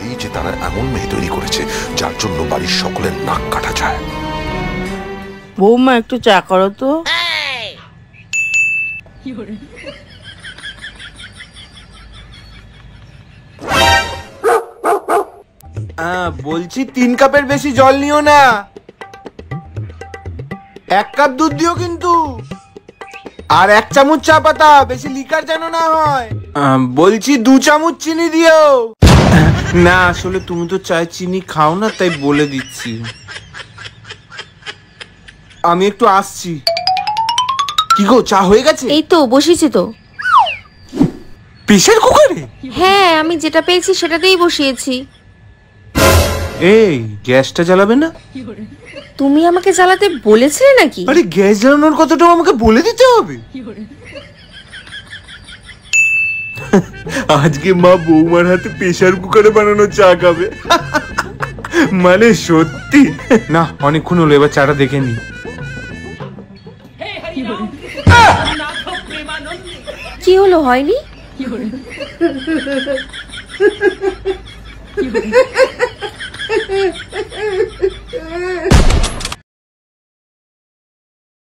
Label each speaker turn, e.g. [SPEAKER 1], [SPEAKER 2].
[SPEAKER 1] এই যে তারা এমন মেয়ে তৈরি করেছে যার জন্য বাড়ির সকলের নাক কাটা যায়।
[SPEAKER 2] বৌমা একটু চা করো তো।
[SPEAKER 3] বলছি 3 কাপের বেশি জল নিও না, 1 কাপ দুধ দিও কিন্তু, আর 1 চামচ চা পাতা, বেশি লিকার যেন না হয়। বলছি 2 চামচ চিনি দিও। না আসলে তুমি তো চায় চিনি খাও না, তাই বলে দিচ্ছি। আমি একটু আসছি। কি গো, চা হয়ে গেছে?
[SPEAKER 4] এই তো বসিয়েছি তো।
[SPEAKER 3] প্রেসার কুকারে?
[SPEAKER 4] হ্যাঁ, আমি যেটা পেয়েছি সেটাতেই বসিয়েছি।
[SPEAKER 3] এই গ্যাসটা জ্বালাবে না?
[SPEAKER 4] তুমি আমাকে জ্বালাতে বলেছিলে নাকি?
[SPEAKER 3] আরে গ্যাস জ্বালানোর কথাটাও আমাকে বলে দিতে হবে? আজকে মা বৌমার হাতে প্রেসার কুকারে বানানো চা খাবে। মানে সত্যি না, অনেকক্ষণ হলো, এবার চাটা দেখে নি।
[SPEAKER 4] কি হলো, হয়নি?